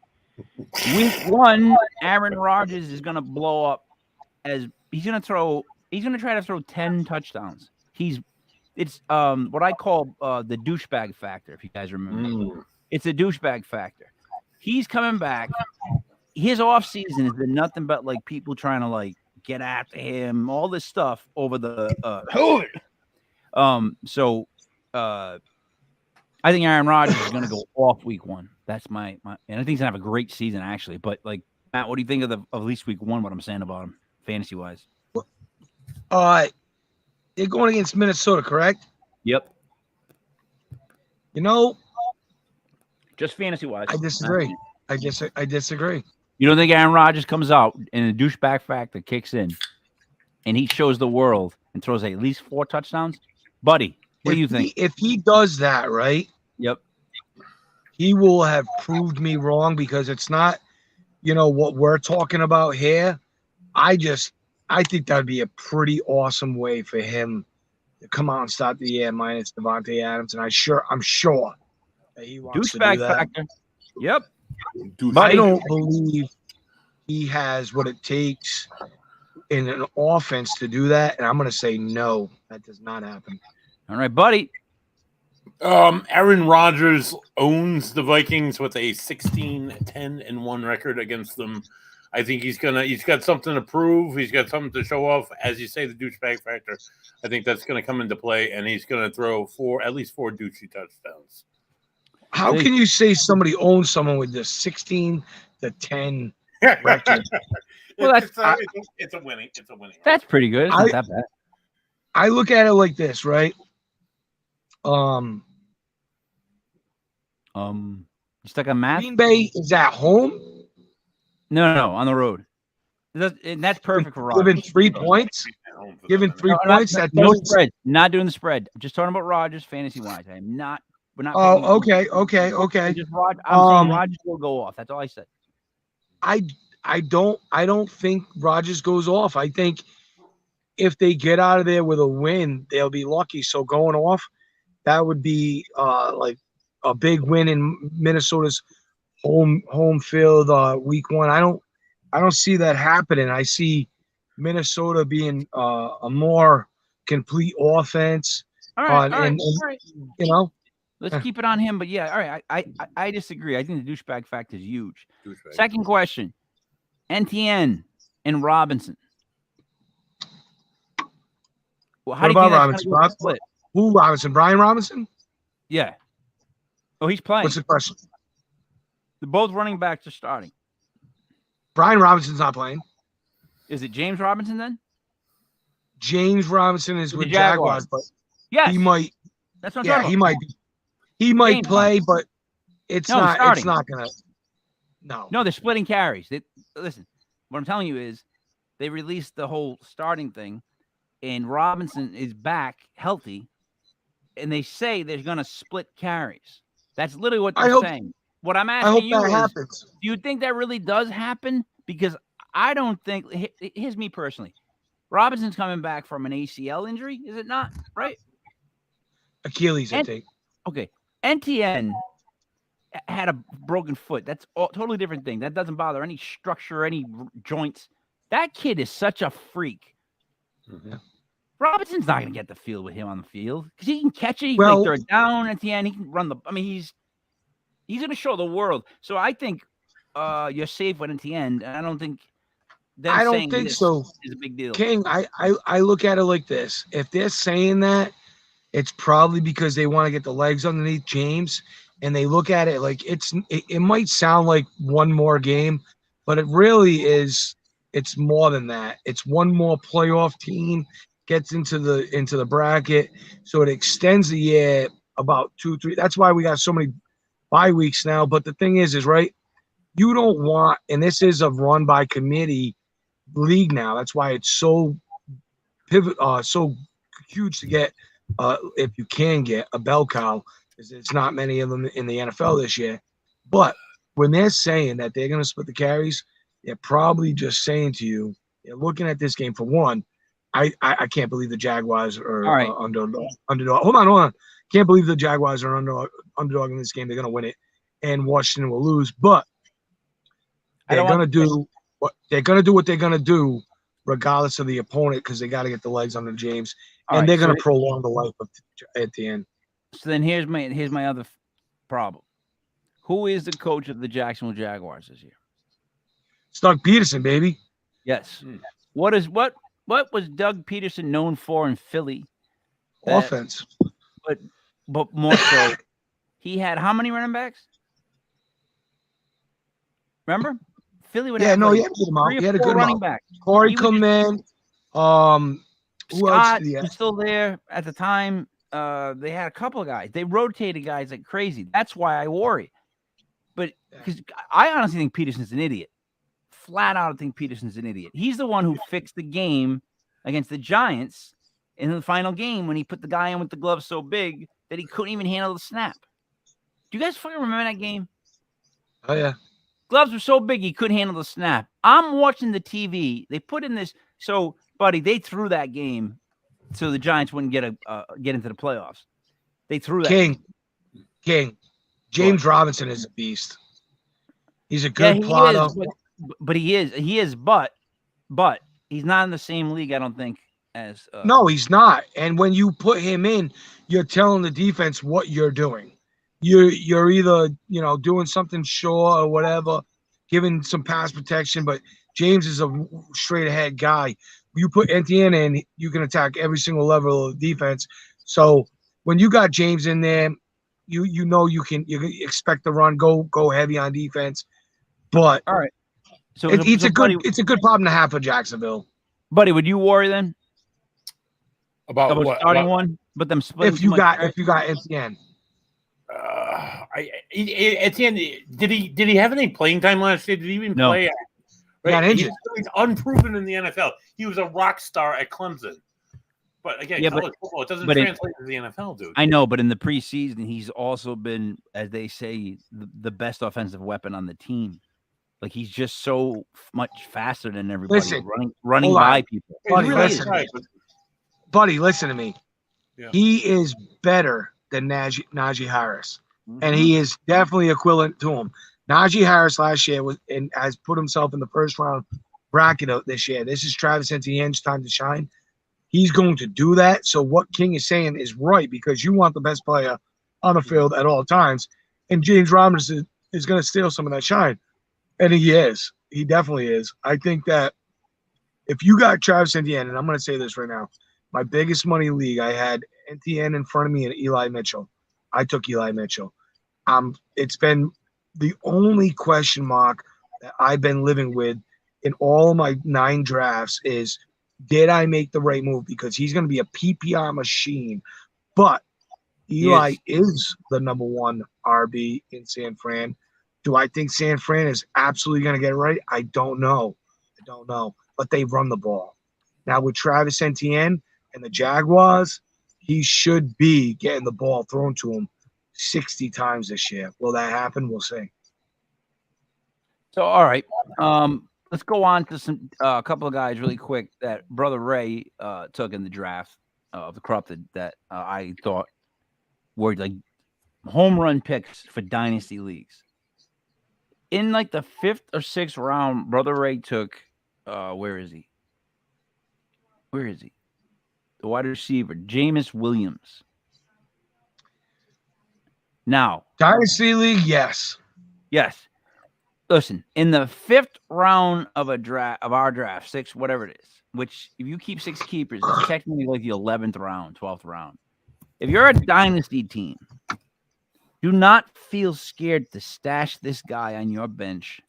Week 1, Aaron Rodgers is going to blow up as he's going to try to throw 10 touchdowns. It's what I call the douchebag factor, if you guys remember. It's a douchebag factor. He's coming back. His offseason has been nothing but like people trying to like get after him, all this stuff over the So I think Aaron Rodgers is going to go off week 1. That's my and I think he's going to have a great season actually. But like Matt, what do you think of at least week 1? What I'm saying about him, fantasy wise? They're going against Minnesota, correct? Yep. You know, Just fantasy wise. I disagree. I disagree. You don't think Aaron Rodgers comes out and the douchebag factor kicks in, and he shows the world and throws at least 4 touchdowns, buddy? What do you think? If he does that, right? Yep. He will have proved me wrong because it's not, what we're talking about here. I think that'd be a pretty awesome way for him to come out and start the year minus Devontae Adams, and I'm sure that he wants to do Douchebag that. factor. Yep. I don't believe he has what it takes in an offense to do that, and I'm going to say no, that does not happen. All right, buddy. Aaron Rodgers owns the Vikings with a 16-10-1 record against them. I think he's got something to prove. He's got something to show off. As you say, the douchebag factor. I think that's going to come into play, and he's going to throw at least 4 douchey touchdowns. How can you say somebody owns someone with this 16-10 record? Well, it's a winning. That's pretty good. It's not that bad. I look at it like this, right? You stuck on math? Green Bay is at home. No, on the road. And that's perfect for Rodgers. Given 3 points. Given 3 points. No spread. Not doing the spread. I'm just talking about Rodgers fantasy wise. I'm not. We're not. Oh, okay. Just I'm saying Rodgers will go off. That's all I said. I don't think Rodgers goes off. I think if they get out of there with a win, they'll be lucky. So going off, that would be like a big win in Minnesota's home field week 1. I don't see that happening. I see Minnesota being a more complete offense. All right. And you know, Let's keep it on him. But yeah, all right. I disagree. I think the douchebag fact is huge. Douchebag. Second question: NTN and Robinson. Well, What about Robinson? Split? Who Robinson? Brian Robinson? Yeah. Oh, he's playing. What's the question? Both running backs are starting. Brian Robinson's not playing. Is it James Robinson then? James Robinson is with the Jaguars. but Yes. he might. That's what I'm Yeah, talking he about. might be. He might James play, but it's No, not. starting. It's not gonna. No. No, they're splitting carries. Listen, what I'm telling you is they released the whole starting thing, and Robinson is back healthy, and they say they're going to split carries. That's literally what they're saying. What I'm I asking hope you that is, happens. do you think that really does happen? Because I don't think. Here's me personally. Robinson's coming back from an ACL injury, is it not? Right? Achilles, I think. Okay. NTN had a broken foot. That's a totally different thing. That doesn't bother any structure, any joints. That kid is such a freak. Mhm. Robinson's not going to get the field with him on the field because he can catch it. He Well- can throw it down at the end. He can run the. I mean, he's going to show the world. So I think you're safe with NTN. And I don't think. I don't think so. Is a big deal. King, I look at it like this. If they're saying that, it's probably because they want to get the legs underneath James, and they look at it like it might sound like one more game, but it really is. It's more than that. It's one more playoff team gets into the bracket, so it extends the year about 2-3. That's why we got so many bye weeks now. But the thing is right, you don't want, and this is a run by committee league now. That's why it's so so huge to get, if you can get a bell cow, because there's not many of them in the NFL this year. But when they're saying that they're going to split the carries, they're probably just saying to you, they're looking at this game for one. I can't believe the Jaguars are All right. underdog. Hold on. Can't believe the Jaguars are underdog in this game. They're going to win it, and Washington will lose. But they're going to do what they're going to do, regardless of the opponent, because they got to get the legs under James, and they're going to prolong the life at the end. So then here's my other problem. Who is the coach of the Jacksonville Jaguars this year? It's Doug Peterson, baby. Yes. What was Doug Peterson known for in Philly? Offense. But more so, he had how many running backs? Remember? Philly would have he had a good amount. He had a good running amount. back. Corey Clement. Who Scott else? was still there at the time. They had a couple of guys. They rotated guys like crazy. That's why I worry. But because I honestly think Peterson's an idiot. Flat out, I think Peterson's an idiot. He's the one who fixed the game against the Giants in the final game when he put the guy in with the glove so big that he couldn't even handle the snap. Do you guys fucking remember that game? Oh, yeah. Gloves were so big he couldn't handle the snap. I'm watching the TV. They put in this. So, buddy, they threw that game so the Giants wouldn't get into the playoffs. They threw that. King. James Robinson is a beast. He's a good plotter. But he is, but he's not in the same league, I don't think, as No, he's not. And when you put him in, you're telling the defense what you're doing. You're either, doing something short or whatever, giving some pass protection, but James is a straight ahead guy. You put NTN in, you can attack every single level of defense. So when you got James in there, you can expect the run, go heavy on defense. But all right. So it's a good problem to have for Jacksonville. Buddy, would you worry then About what? starting one, but them splitting? If you got NTN. At the end, did he have any playing time last year? Did he even play? He got injured. He's unproven in the NFL. He was a rock star at Clemson. But again, college football, it doesn't translate to the NFL, dude. I know, but in the preseason, he's also been, as they say, the best offensive weapon on the team. Like, he's just so much faster than everybody. Listen, running by people. Buddy, listen to me. Yeah. He is better than Najee Harris, and he is definitely equivalent to him. Najee Harris last year has put himself in the first round bracket of this year. This is Travis Etienne's time to shine. He's going to do that. So what King is saying is right, because you want the best player on the field at all times. And James Robinson is going to steal some of that shine. And he is. He definitely is. I think that if you got Travis Etienne, and I'm going to say this right now, my biggest money league, I had Etienne in front of me and Eli Mitchell. I took Eli Mitchell. It's been the only question mark that I've been living with in all of my 9 drafts is, did I make the right move? Because he's going to be a PPR machine. But Eli is the number 1 RB in San Fran. Do I think San Fran is absolutely going to get it right? I don't know. But they run the ball. Now with Travis Etienne and the Jaguars, he should be getting the ball thrown to him 60 times this year. Will that happen? We'll see. So, all right. Let's go on to some a couple of guys really quick that Brother Ray took in the draft of the crop that I thought were like home run picks for dynasty leagues. In like the 5th or 6th round, Brother Ray took where is he? The wide receiver, Jameis Williams. Now, Dynasty League, yes. Listen, in the 5th round of our draft, 6, whatever it is, which if you keep 6 keepers, it's technically like the 11th round, 12th round. If you're a dynasty team, do not feel scared to stash this guy on your bench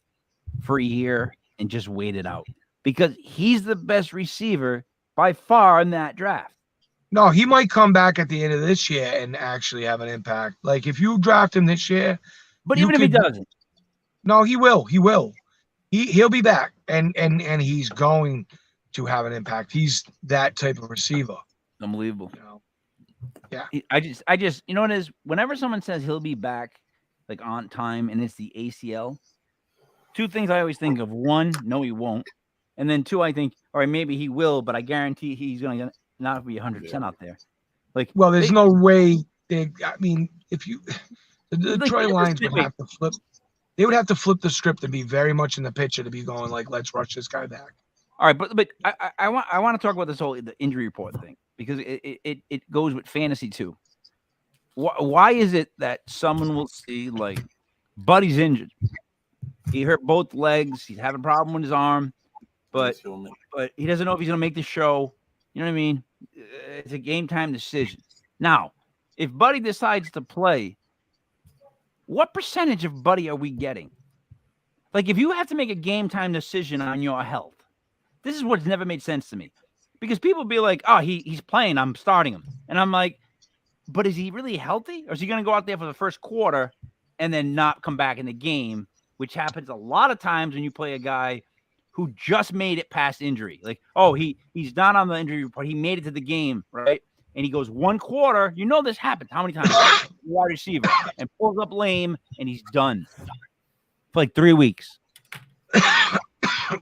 for a year and just wait it out, because he's the best receiver by far in that draft. No, he might come back at the end of this year and actually have an impact. Like if you draft him this year, but even if he doesn't, no, he will. He'll be back, and he's going to have an impact. He's that type of receiver. Unbelievable. You know? Yeah. I just, you know what it is? Whenever someone says he'll be back, like on time, and it's the ACL, 2 things I always think of: 1, no, he won't, and then 2, I think, all right, maybe he will, but I guarantee he's going to not be 100% out there. Like, well, there's no way. If you, the Detroit Lions would have to flip. They would have to flip the script to be very much in the picture to be going like, let's rush this guy back. All right, but I want to talk about this whole the injury report thing, because it goes with fantasy too. Why is it that someone will see like Buddy's injured? He hurt both legs. He's having a problem with his arm, but he doesn't know if he's going to make the show. You know what I mean? It's a game time decision. Now, if Buddy decides to play, what percentage of Buddy are we getting? Like, if you have to make a game time decision on your health, this is what's never made sense to me. Because people be like, oh, he's playing, I'm starting him. And I'm like, but is he really healthy? Or is he going to go out there for the first quarter and then not come back in the game, which happens a lot of times when you play a guy who just made it past injury. Like, oh, he's not on the injury report. He made it to the game, right? And he goes 1 quarter. You know this happens how many times? Wide receiver and pulls up lame, and he's done for like 3 weeks.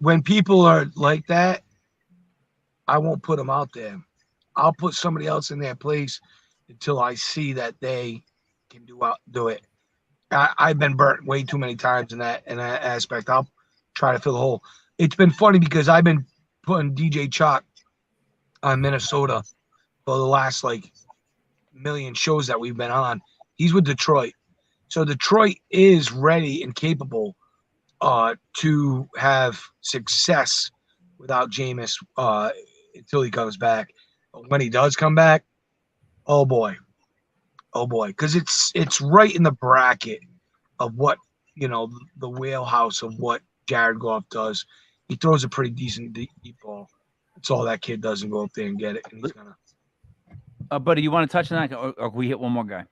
When people are like that, I won't put them out there. I'll put somebody else in their place until I see that they can do it. I've been burnt way too many times in that aspect. I'll try to fill the hole. It's been funny because I've been putting DJ Chalk on Minnesota for the last like million shows that we've been on. He's with Detroit. So Detroit is ready and capable to have success without Jameis until he comes back. But when he does come back, oh boy, because it's right in the bracket of what, you know, the wheelhouse of what Jared Goff does. He throws a pretty decent deep ball. That's all that kid does, and go up there and get it. And he's gonna. Buddy, you want to touch on that, or can we hit one more guy?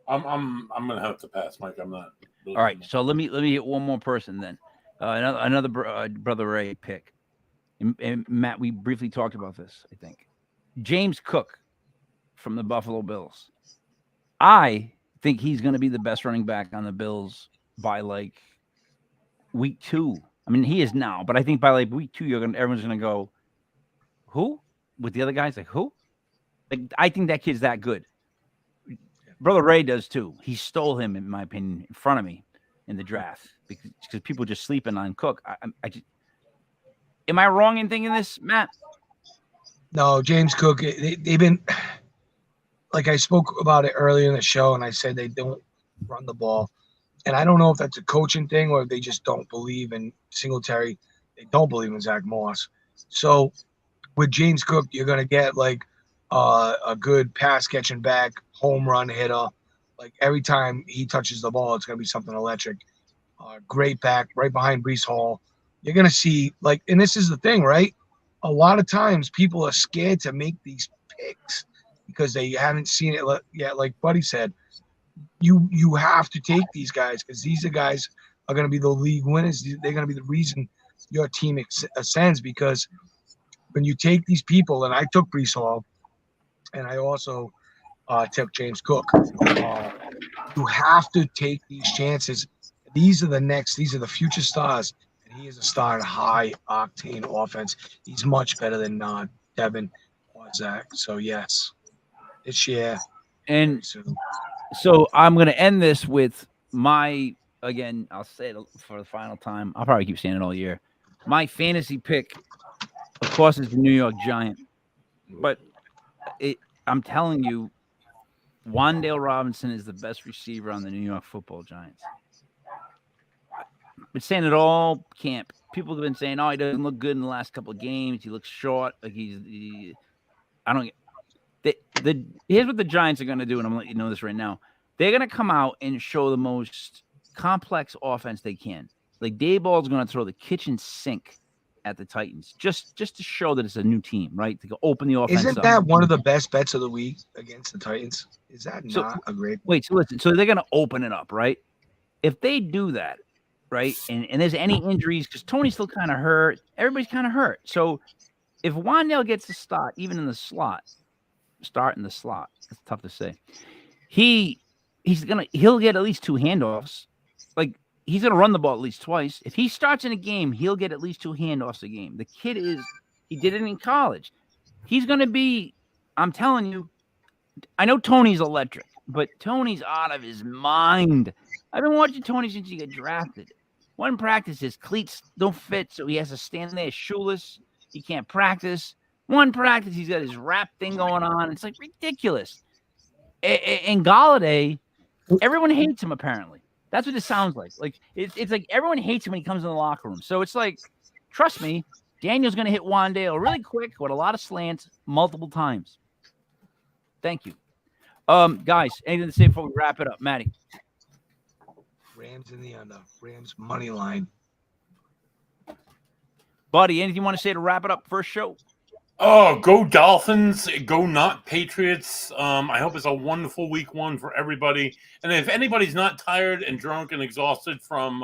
I'm gonna have to pass, Mike. I'm not. All right, so let me hit one more person then. Another Brother Ray pick. And Matt, we briefly talked about this, I think. James Cook from the Buffalo Bills. I think he's going to be the best running back on the Bills by like week 2. I mean, he is now, but I think by like week 2, everyone's going to go, who? With the other guys, like who? Like, I think that kid's that good. Brother Ray does too. He stole him, in my opinion, in front of me in the draft because people just sleeping on Cook. I just, am I wrong in thinking this, Matt? No, James Cook. They've been like I spoke about it earlier in the show, and I said they don't run the ball. And I don't know if that's a coaching thing or if they just don't believe in Singletary. They don't believe in Zach Moss. So with James Cook, you're going to get like a good pass catching back, home run hitter. Like every time he touches the ball, it's going to be something electric. Great back right behind Breece Hall. You're going to see like, and this is the thing, right? A lot of times people are scared to make these picks because they haven't seen it yet. Like Buddy said, you have to take these guys because these are guys are going to be the league winners. They're going to be the reason your team ascends because when you take these people, and I took Breece Hall, and I also took James Cook, you have to take these chances. These are the future stars, and he is a star in a high octane offense. He's much better than Devin or Zach. So yes, this year. And so I'm going to end this with again, I'll say it for the final time. I'll probably keep saying it all year. My fantasy pick, of course, is the New York Giant. But I'm telling you, Wan'Dale Robinson is the best receiver on the New York Football Giants. I've been saying it all camp. People have been saying, "Oh, he doesn't look good in the last couple of games. He looks short. Like I don't get." Here's what the Giants are going to do, and I'm going to let you know this right now. They're going to come out and show the most complex offense they can. Like Dayball's going to throw the kitchen sink at the Titans just to show that it's a new team, right? To go open the offense. Isn't that one of the best bets of the week against the Titans? Is that not a great? Wait, so listen. So they're going to open it up, right? If they do that, right, and there's any injuries, because Tony's still kind of hurt, everybody's kind of hurt. So if Wan'Dale gets a start, even in the slot, start in the slot, it's tough to say. He'll get at least 2 handoffs. Like he's gonna run the ball at least twice. If he starts in a game, he'll get at least 2 handoffs a game. The kid he did it in college. He's gonna be, I'm telling you, I know Tony's electric, but Tony's out of his mind. I've been watching Tony since he got drafted. One practice, his cleats don't fit, so he has to stand there shoeless. He can't practice. One practice, he's got his rap thing going on. It's like ridiculous. And Golladay, everyone hates him apparently. That's what it sounds like. Like it's like everyone hates him when he comes in the locker room. So it's like, trust me, Daniel's going to hit Wan'Dale really quick with a lot of slants multiple times. Thank you. Guys, anything to say before we wrap it up? Matty. Rams in the under. Rams money line. Buddy, anything you want to say to wrap it up? First show. Oh, go Dolphins. Go not Patriots. I hope it's a wonderful week 1 for everybody. And if anybody's not tired and drunk and exhausted from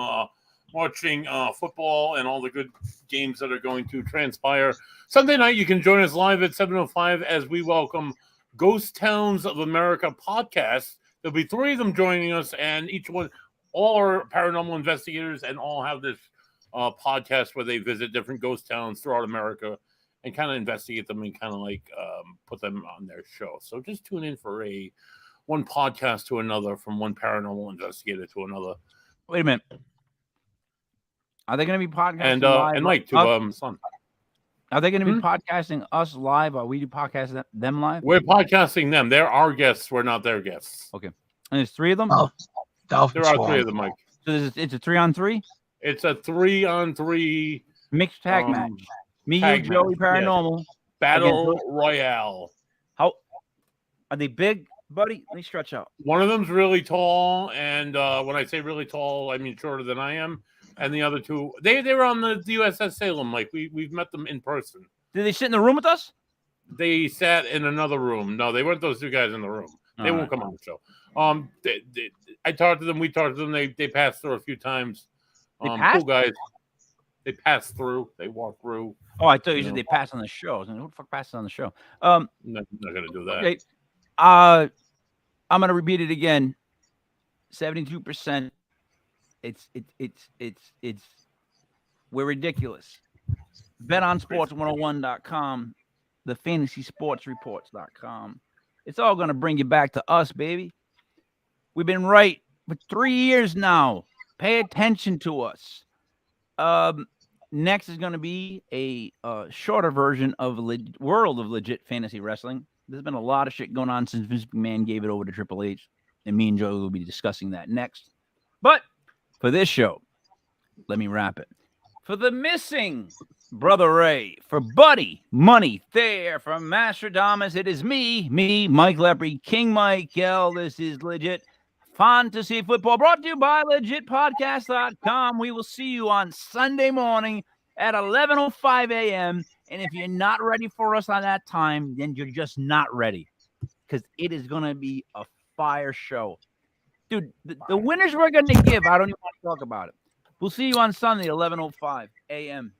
watching football and all the good games that are going to transpire, Sunday night you can join us live at 7:05 as we welcome Ghost Towns of America podcast. There'll be 3 of them joining us, and each one, all are paranormal investigators, and all have this podcast where they visit different ghost towns throughout America and kind of investigate them and kind of like put them on their show. So just tune in for one podcast to another, from one paranormal investigator to another. Wait a minute. Are they going to be podcasting and live? And Mike to Son. Are they going to be podcasting us live? Or are we podcasting them live? We're podcasting them. They're our guests. We're not their guests. Okay. And there's 3 of them? Dolphins. There are 3 of them, Mike. So it's a 3-on-3? It's a 3-on-3 mixed tag match. Me, tag you, Joey, match, Paranormal. Yes. Battle Royale. How are they big, buddy? Let me stretch out. One of them's really tall, and when I say really tall, I mean shorter than I am. And the other 2, they were on the USS Salem. Like we've met them in person. Did they sit in the room with us? They sat in another room. No, they weren't those 2 guys in the room. They won't come on the show. I talked to them. We talked to them. They passed through a few times. They passed? Cool guys. They passed through. They walked through. Oh, I thought you said they passed on the show. I was like, who the fuck passes on the show? Not gonna do that. Okay. I'm gonna repeat it again. 72%. It's we're ridiculous. BetOnSports101.com, the FantasySportsReports.com. It's all gonna bring you back to us, baby. We've been right for 3 years now. Pay attention to us. Next is going to be a shorter version of World of Legit Fantasy Wrestling. There's been a lot of shit going on since Vince McMahon gave it over to Triple H, and me and Joe will be discussing that next. But for this show, let me wrap it. For the missing Brother Ray, for Buddy Money Thayer, from Mastradamus, it is me, Mike Lepre, King Michael. This is Legit Fantasy Football, brought to you by LegitPodcast.com. We will see you on Sunday morning at 11:05 a.m. And if you're not ready for us on that time, then you're just not ready, because it is going to be a fire show. Dude, the winners we're going to give, I don't even want to talk about it. We'll see you on Sunday, 11:05 a.m.